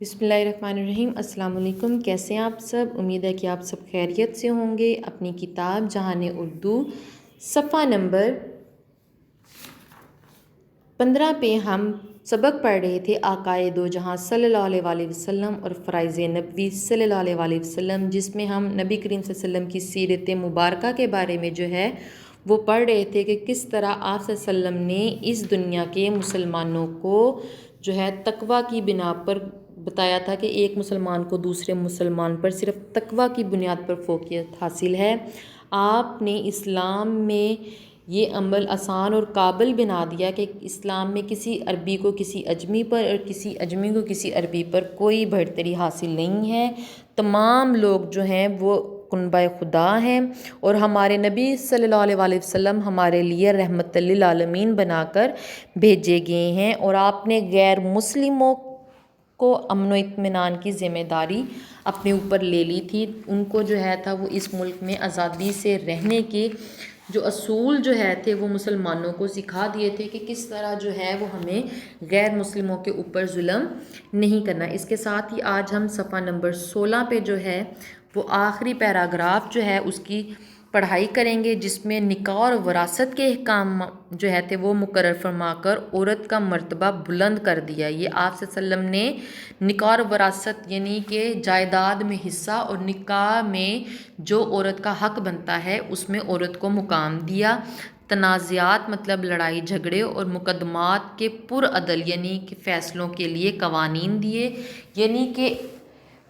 बिस्मिल्लाहिर्रहमानिर्रहीम। अस्सलाम वालेकुम। कैसे हैं आप सब? उम्मीद है कि आप सब खैरियत से होंगे। अपनी किताब जहान उर्दू सफ़ा नंबर 15 पे हम सबक पढ़ रहे थे आकाए दो जहाँ सल्लल्लाहु अलैहि वसल्लम और फ़राइज़ नबवी सल्लल्लाहु अलैहि वसल्लम, जिसमें हम नबी करीम सल्लल्लाहु अलैहि वसल्लम की सीरत मुबारका के बारे में जो है वो पढ़ रहे थे कि किस तरह आप सल्लल्लाहु अलैहि वसल्लम ने इस दुनिया के मुसलमानों को जो है तकवा की बिना पर बताया था कि एक मुसलमान को दूसरे मुसलमान पर सिर्फ तकवा की बुनियाद पर फ़ोक़ियत हासिल है। आपने इस्लाम में ये अमल आसान और काबिल बना दिया कि इस्लाम में किसी अरबी को किसी अजमी पर और किसी अजमी को किसी अरबी पर कोई बढ़तरी हासिल नहीं है। तमाम लोग जो हैं वो कुनबा खुदा हैं और हमारे नबी सल्लल्लाहु अलैहि वसल्लम हमारे लिए रहमत लिल आलमीन बनाकर भेजे गए हैं। और आपने गैर मुस्लिमों को अमन व इत्मीनान की ज़िम्मेदारी अपने ऊपर ले ली थी। उनको जो है था वो इस मुल्क में आज़ादी से रहने के जो असूल जो है थे वो मुसलमानों को सिखा दिए थे कि किस तरह जो है वो हमें गैर मुस्लिमों के ऊपर जुल्म नहीं करना। इसके साथ ही आज हम सफ़ा नंबर 16 पे जो है वो आखिरी पैराग्राफ जो है उसकी पढ़ाई करेंगे, जिसमें निकाह और वरासत के अहकाम जो है थे वो मुकर्रर फरमाकर औरत का मर्तबा बुलंद कर दिया। ये आप सल्लम ने निकाह और वरासत यानी कि जायदाद में हिस्सा और निकाह में जो औरत का हक बनता है उसमें औरत को मुकाम दिया। तनाज़ात मतलब लड़ाई झगड़े और मुकदमात के पुरअदल यानी कि फ़ैसलों के लिए कवानीन दिए। यानी कि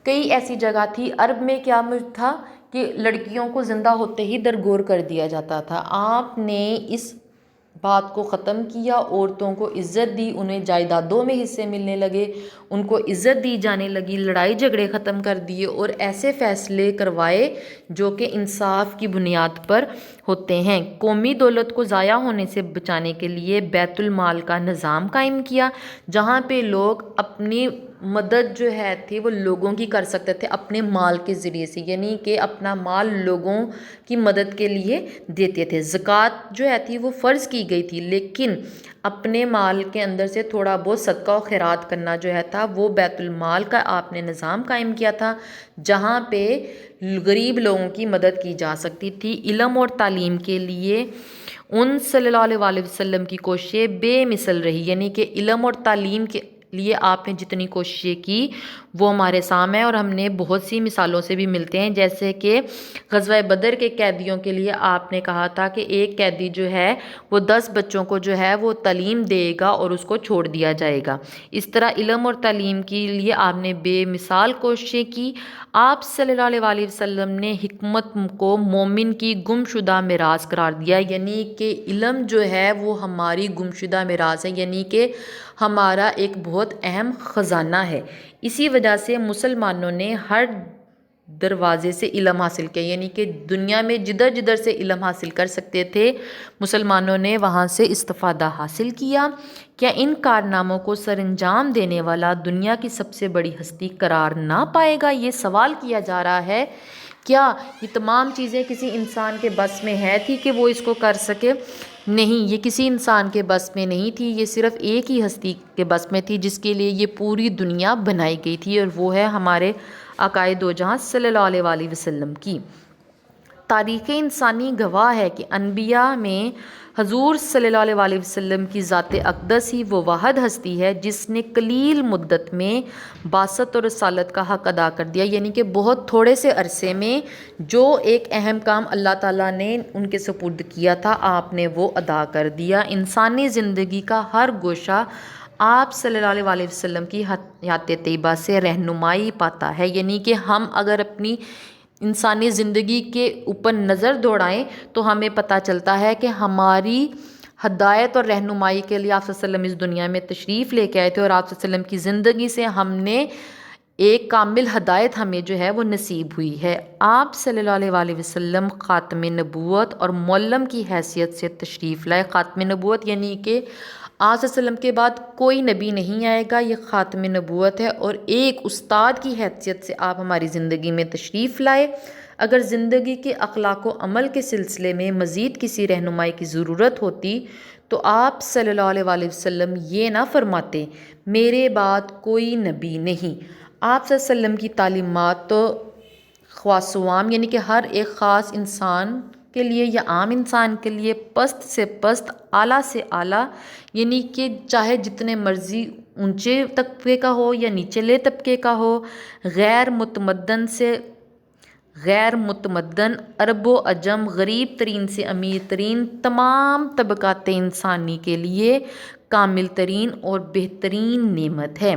कई ऐसी जगह थी अरब में क्या था कि लड़कियों को ज़िंदा होते ही दरगोर कर दिया जाता था। आपने इस बात को ख़त्म किया, औरतों को इज़्ज़त दी, उन्हें जायदादों में हिस्से मिलने लगे, उनको इज़्ज़त दी जाने लगी, लड़ाई झगड़े ख़त्म कर दिए और ऐसे फ़ैसले करवाए जो कि इंसाफ की बुनियाद पर होते हैं। कौमी दौलत को ज़ाया होने से बचाने के लिए बैतुल माल का निज़ाम कायम किया, जहाँ पे लोग अपनी मदद जो है थी वो लोगों की कर सकते थे अपने माल के ज़रिए से, यानी कि अपना माल लोगों की मदद के लिए देते थे। ज़कात जो है थी वो फ़र्ज़ की गई थी, लेकिन अपने माल के अंदर से थोड़ा बहुत सदका और खैरात करना जो है था वो बैतुल माल का आपने निज़ाम कायम किया था, जहाँ पे गरीब लोगों की मदद की जा सकती थी। इल्म और तालीम के लिए उन सल्लल्लाहु अलैहि वसल्लम की कोशिशें बेमिसल रही, यानी कि इल्म और तालीम के लिए आपने जितनी कोशिशें की वो हमारे सामने है और हमने बहुत सी मिसालों से भी मिलते हैं। जैसे कि ग़ज़वा बदर के कैदियों के लिए आपने कहा था कि एक कैदी जो है वो 10 बच्चों को जो है वो तालीम देगा और उसको छोड़ दिया जाएगा। इस तरह इल्म और तालीम के लिए आपने बेमिसाल कोशिशें की। आप सल्लल्लाहु अलैहि वसल्लम ने हिकमत को मोमिन की गुमशुदा मिरास करार दिया, यानी कि इल्म जो है वो हमारी गुमशुदा मिरास है, यानी कि हमारा एक बहुत अहम ख़जाना है। इसी वजह से मुसलमानों ने हर दरवाज़े से इल्म हासिल किया, यानी कि दुनिया में जिधर जिधर से इल्म हासिल कर सकते थे मुसलमानों ने वहाँ से इस्तिफ़ादा हासिल किया। क्या इन कारनामों को सरअंजाम देने वाला दुनिया की सबसे बड़ी हस्ती करार ना पाएगा? ये सवाल किया जा रहा है। क्या ये तमाम चीज़ें किसी इंसान के बस में है थी कि वो इसको कर सके? नहीं, ये किसी इंसान के बस में नहीं थी, ये सिर्फ़ एक ही हस्ती के बस में थी जिसके लिए ये पूरी दुनिया बनाई गई थी, और वो है हमारे आकाए दो जहाँ सल्लल्लाहु अलैहि वसल्लम की। तारीख़ इंसानी गवाह है कि अनबिया में हजूर सल्लल्लाहु अलैहि वसल्लम की ज़ात अक़दस ही वो वाहद हस्ती है जिसने कलील मुद्दत में बासत और रसालत का हक़ अदा कर दिया, यानी कि बहुत थोड़े से अरसे में जो एक अहम काम अल्लाह ताला ने उनके सुपुर्द किया था आपने वो अदा कर दिया। इंसानी ज़िंदगी का हर गोशा आप सल्लल्लाहु अलैहि वसल्लम की हयात तैयबा से रहनुमाई पाता है, यानी कि हम अगर अपनी इंसानी ज़िंदगी के ऊपर नज़र दौड़ाएं तो हमें पता चलता है कि हमारी हदायत और रहनुमाई के लिए आप सल्लल्लाहु अलैहि वसल्लम इस दुनिया में तशरीफ़ लेके आए थे, और आप सल्लल्लाहु अलैहि वसल्लम की ज़िंदगी से हमने एक कामिल हदायत हमें जो है वो नसीब हुई है। आप सल्लल्लाहु अलैहि वसल्लम ख़ातमे नबूवत और मुअल्लम की हैसियत से तशरीफ़ लाए। ख़ातमे नबूवत यानी कि आप वसल्लम के बाद कोई नबी नहीं आएगा, ये ख़ातमे नबूवत है, और एक उस्ताद की हैसियत से आप हमारी ज़िंदगी में तशरीफ़ लाए। اگر زندگی کے اخلاق و عمل کے سلسلے میں مزید کسی رہنمائی کی ضرورت ہوتی تو آپ صلی اللہ علیہ وآلہ وسلم یہ نہ فرماتے میرے بعد کوئی نبی نہیں۔ آپ صلی اللہ علیہ وسلم کی تعلیمات تو خاص و عام یعنی کہ ہر ایک خاص انسان کے لیے یا عام انسان کے لیے پست سے پست، اعلیٰ سے اعلیٰ، یعنی کہ چاہے جتنے مرضی اونچے طبقے کا ہو یا نچلے طبقے کا ہو، غیر متمدن سے غیر متمدن، عرب و عجم، غریب ترین سے امیر ترین، تمام طبقات انسانی کے لیے کامل ترین اور بہترین نعمت ہے۔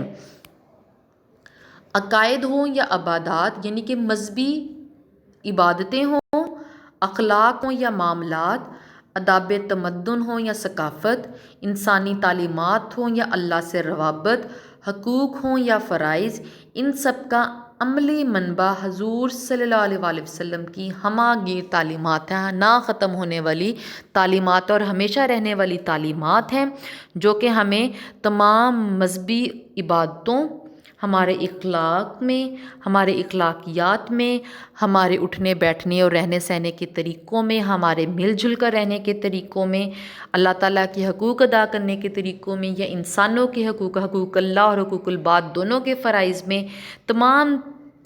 عقائد ہوں یا عبادات یعنی کہ مذہبی عبادتیں ہوں، اخلاق ہوں یا معاملات، آداب تمدن ہوں یا ثقافت، انسانی تعلیمات ہوں یا اللہ سے روابط، حقوق ہوں یا فرائض، ان سب کا عملی منبع حضور صلی اللہ علیہ وآلہ وسلم کی ہمہ گیر تعلیمات ہیں، نہ ختم ہونے والی تعلیمات اور ہمیشہ رہنے والی تعلیمات ہیں، جو کہ ہمیں تمام مذہبی عبادتوں، ہمارے اخلاق میں، ہمارے اخلاقیات میں، ہمارے اٹھنے بیٹھنے اور رہنے سہنے کے طریقوں میں، ہمارے مل جل کر رہنے کے طریقوں میں، اللہ تعالیٰ کے حقوق ادا کرنے کے طریقوں میں، یا انسانوں کے حقوق اللہ اور حقوق العباد دونوں کے فرائض میں، تمام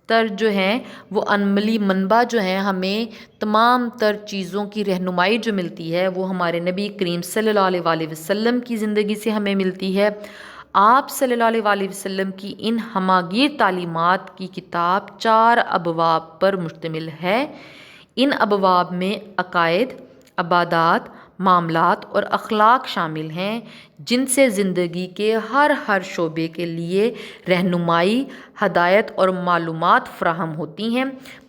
تر جو ہیں وہ عملی منبع جو ہیں، ہمیں تمام تر چیزوں کی رہنمائی جو ملتی ہے وہ ہمارے نبی کریم صلی اللہ علیہ وآلہ وسلم کی زندگی سے ہمیں ملتی ہے۔ آپ صلی اللہ علیہ وآلہ وسلم کی ان ہمہ گیر تعلیمات کی کتاب 4 ابواب پر مشتمل ہے۔ ان ابواب میں عقائد، عبادات، معاملات اور اخلاق شامل ہیں، جن سے زندگی کے ہر شعبے کے لیے رہنمائی، ہدایت اور معلومات فراہم ہوتی ہیں،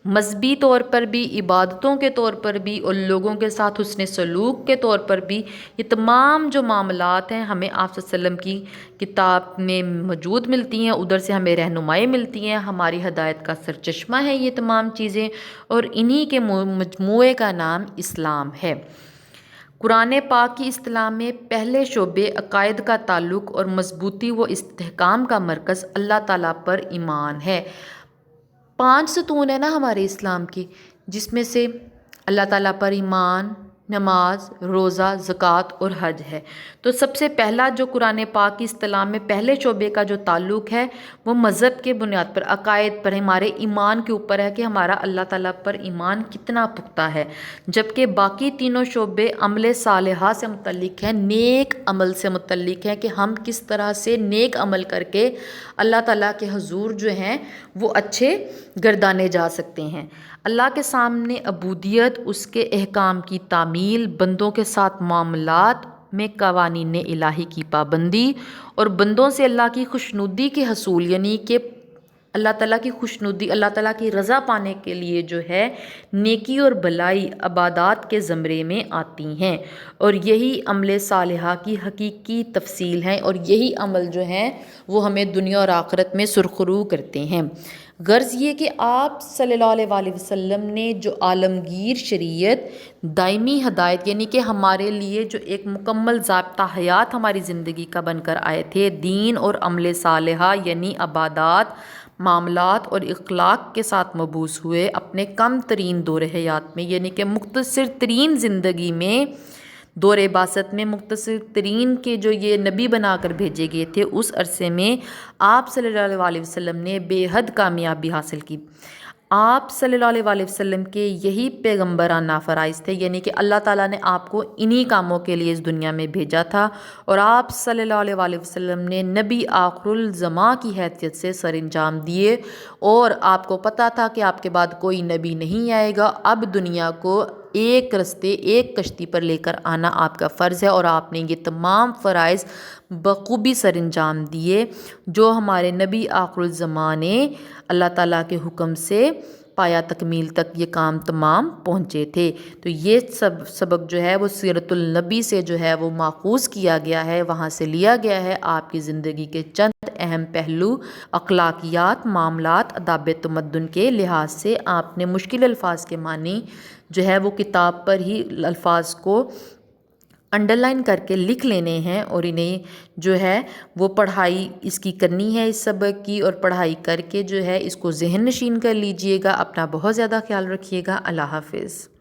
مذہبی طور پر بھی، عبادتوں کے طور پر بھی، اور لوگوں کے ساتھ حسن سلوک کے طور پر بھی۔ یہ تمام جو معاملات ہیں ہمیں آپ صلی اللہ علیہ وسلم کی کتاب میں موجود ملتی ہیں، ادھر سے ہمیں رہنمائی ملتی ہیں، ہماری ہدایت کا سرچشمہ ہے یہ تمام چیزیں، اور انہی کے مجموعے کا نام اسلام ہے۔ قرآن پاک کی اصطلاح میں پہلے شعبے عقائد کا تعلق اور مضبوطی و استحکام کا مرکز اللہ تعالیٰ پر ایمان ہے۔ 5 ستون ہیں نا ہمارے اسلام کی، جس میں سے اللہ تعالیٰ پر ایمان، نماز، روزہ، زکوٰۃ اور حج ہے۔ تو سب سے پہلا جو قرآن پاک کی اصطلاح میں پہلے شعبے کا جو تعلق ہے وہ مذہب کے بنیاد پر، عقائد پر، ہمارے ایمان کے اوپر ہے کہ ہمارا اللہ تعالیٰ پر ایمان کتنا پختہ ہے، جبکہ باقی تینوں شعبے عمل صالحہ سے متعلق ہیں، نیک عمل سے متعلق ہیں کہ ہم کس طرح سے نیک عمل کر کے اللہ تعالیٰ کے حضور جو ہیں وہ اچھے گردانے جا سکتے ہیں۔ اللہ کے سامنے عبودیت، اس کے احکام کی تعمیل، بندوں کے ساتھ معاملات میں قوانین الہی کی پابندی، اور بندوں سے اللہ کی خوشنودی کے حصول، یعنی کہ اللہ تعالیٰ کی خوشنودی، اللہ تعالیٰ کی رضا پانے کے لیے جو ہے نیکی اور بھلائی عبادات کے زمرے میں آتی ہیں، اور یہی عمل صالحہ کی حقیقی تفصیل ہیں، اور یہی عمل جو ہیں وہ ہمیں دنیا اور آخرت میں سرخرو کرتے ہیں۔ غرض یہ کہ آپ صلی اللہ علیہ وآلہ وسلم نے جو عالمگیر شریعت، دائمی ہدایت، یعنی کہ ہمارے لیے جو ایک مکمل ضابطہ حیات ہماری زندگی کا بن کر آئے تھے، دین اور عمل صالحہ یعنی عبادات، معاملات اور اخلاق کے ساتھ مبعوث ہوئے اپنے کم ترین دور حیات میں، یعنی کہ مختصر ترین زندگی میں، دور بعثت میں مختصر ترین کے جو یہ نبی بنا کر بھیجے گئے تھے، اس عرصے میں آپ صلی اللہ علیہ وآلہ وسلم نے بے حد کامیابی حاصل کی۔ آپ صلی اللہ علیہ وآلہ وسلم کے یہی پیغمبرانہ فرائض تھے، یعنی کہ اللہ تعالیٰ نے آپ کو انہی کاموں کے لیے اس دنیا میں بھیجا تھا، اور آپ صلی اللہ علیہ وآلہ وسلم نے نبی آخر الزماں کی حیثیت سے سر انجام دیے، اور آپ کو پتہ تھا کہ آپ کے بعد کوئی نبی نہیں آئے گا، اب دنیا کو ایک رستے، ایک کشتی پر لے کر آنا آپ کا فرض ہے، اور آپ نے یہ تمام فرائض بخوبی سر انجام دیے، جو ہمارے نبی آخر الزماں نے اللہ تعالیٰ کے حکم سے پایا تکمیل تک یہ کام تمام پہنچے تھے۔ تو یہ سبق جو ہے وہ سیرت النبی سے جو ہے وہ ماخوذ کیا گیا ہے، وہاں سے لیا گیا ہے۔ آپ کی زندگی کے چند اہم پہلو، اخلاقیات، معاملات، آداب تمدن کے لحاظ سے آپ نے مشکل الفاظ کے معنی جو ہے وہ کتاب پر ہی الفاظ کو انڈر لائن کر کے لکھ لینے ہیں اور انہیں جو ہے وہ پڑھائی اس کی کرنی ہے اس سبق کی، اور پڑھائی کر کے جو ہے اس کو ذہن نشین کر لیجئے گا۔ اپنا بہت زیادہ خیال رکھیے گا۔ اللہ حافظ۔